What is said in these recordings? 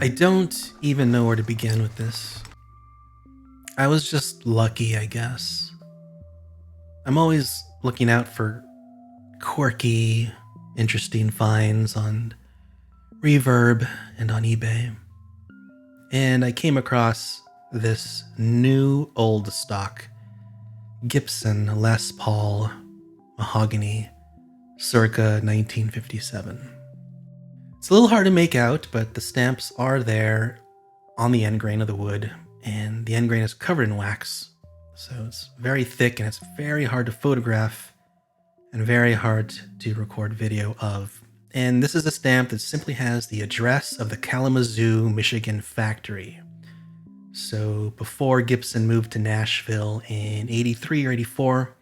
I don't even know where to begin with this. I was just lucky, I guess. I'm always looking out for quirky, interesting finds on Reverb and on eBay. And I came across this new old stock Gibson Les Paul Mahogany circa 1957. It's a little hard to make out, but the stamps are there on the end grain of the wood, and the end grain is covered in wax. So it's very thick and it's very hard to photograph and very hard to record video of. And this is a stamp that simply has the address of the Kalamazoo, Michigan factory. So before Gibson moved to Nashville in 83 or 84,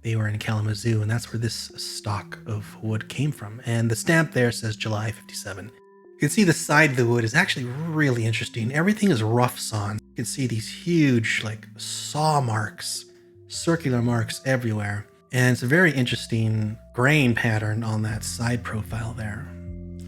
they were in Kalamazoo, and that's where this stock of wood came from. And the stamp there says July 57. You can see the side of the wood is actually really interesting. Everything is rough sawn. You can see these huge saw marks, circular marks everywhere. And it's a very interesting grain pattern on that side profile there.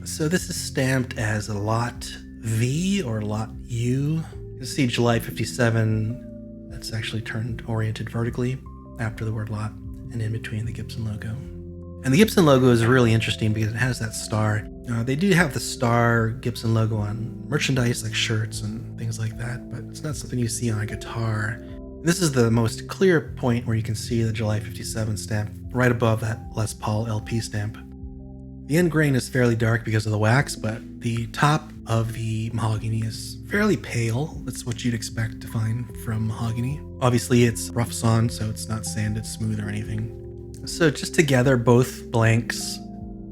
So this is stamped as a lot V or lot U. You can see July 57, that's actually oriented vertically after the word lot and in between the Gibson logo. And the Gibson logo is really interesting because it has that star. They do have the star Gibson logo on merchandise like shirts and things like that, but it's not something you see on a guitar. This is the most clear point where you can see the July 57 stamp right above that Les Paul LP stamp. The end grain is fairly dark because of the wax, but the top of the mahogany is fairly pale. That's what you'd expect to find from mahogany. Obviously, it's rough sawn, so it's not sanded smooth or anything. So just together, both blanks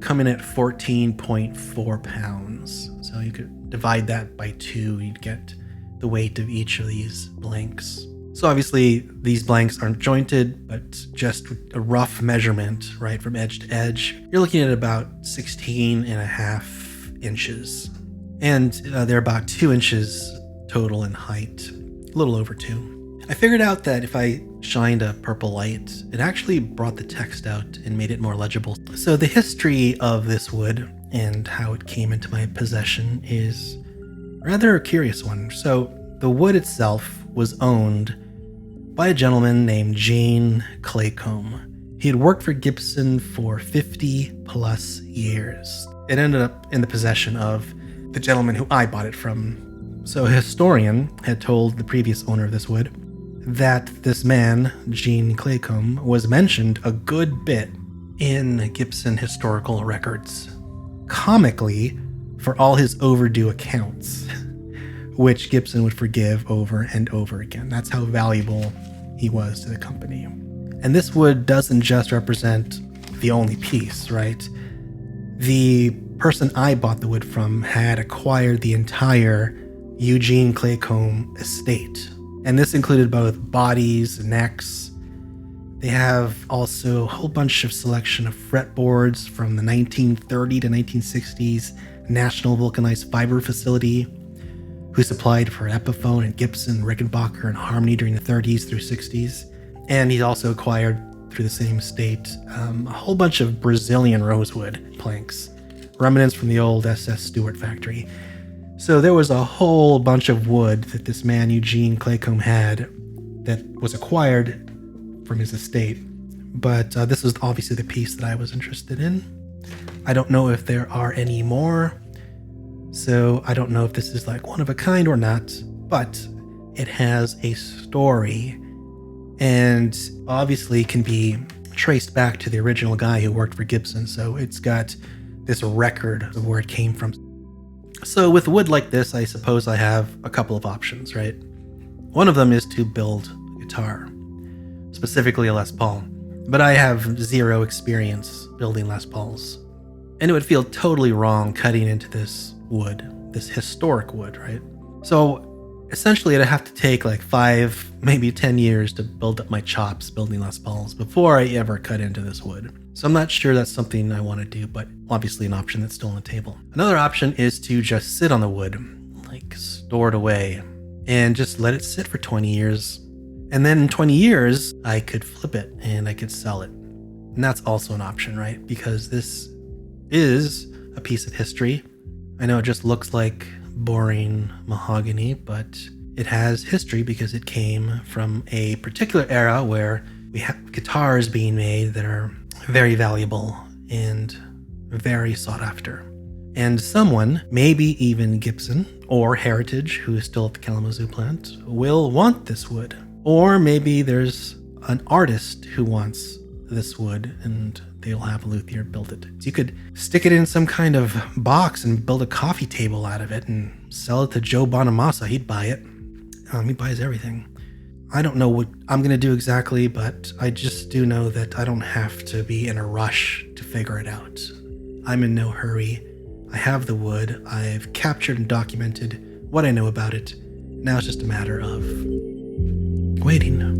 come in at 14.4 pounds. So you could divide that by 2, you'd get the weight of each of these blanks. So obviously these blanks aren't jointed, but just a rough measurement, right, from edge to edge. You're looking at about 16.5 inches. And they're about 2 inches total in height, a little over 2. I figured out that if I shined a purple light, it actually brought the text out and made it more legible. So the history of this wood and how it came into my possession is rather a curious one. So the wood itself was owned by a gentleman named Eugene Claycomb. He had worked for Gibson for 50 plus years. It ended up in the possession of the gentleman who I bought it from. So a historian had told the previous owner of this wood that this man, Eugene Claycomb, was mentioned a good bit in Gibson historical records, comically for all his overdue accounts, which Gibson would forgive over and over again. That's how valuable he was to the company. And this wood doesn't just represent the only piece, right? The person I bought the wood from had acquired the entire Eugene Claycomb Estate. And this included both bodies, necks. They have also a whole bunch of selection of fretboards from the 1930 to 1960s National Vulcanized Fiber Facility, who supplied for Epiphone and Gibson, Rickenbacker, and Harmony during the 30s through 60s. And he also acquired, through the same estate, a whole bunch of Brazilian rosewood planks, remnants from the old SS Stewart factory. So there was a whole bunch of wood that this man, Eugene Claycomb, had that was acquired from his estate. But this was obviously the piece that I was interested in. I don't know if there are any more. So I don't know if this is one of a kind or not, but it has a story and obviously can be traced back to the original guy who worked for Gibson. So it's got this record of where it came from. So with wood like this, I suppose I have a couple of options, right? One of them is to build a guitar, specifically a Les Paul, but I have zero experience building Les Pauls. And it would feel totally wrong cutting into this wood, this historic wood, right? So essentially I'd have to take 5, maybe 10 years to build up my chops building Les Pauls before I ever cut into this wood. So I'm not sure that's something I want to do, but obviously an option that's still on the table. Another option is to just sit on the wood, store it away, and just let it sit for 20 years. And then in 20 years, I could flip it and I could sell it. And that's also an option, right? Because this is a piece of history. I know it just looks like boring mahogany, but it has history because it came from a particular era where we have guitars being made that are very valuable and very sought after. And someone, maybe even Gibson or Heritage, who is still at the Kalamazoo plant, will want this wood. Or maybe there's an artist who wants this wood and they'll have Luthier build it. So you could stick it in some kind of box and build a coffee table out of it and sell it to Joe Bonamassa. He'd buy it. He buys everything. I don't know what I'm going to do exactly, but I just do know that I don't have to be in a rush to figure it out. I'm in no hurry. I have the wood. I've captured and documented what I know about it. Now it's just a matter of waiting.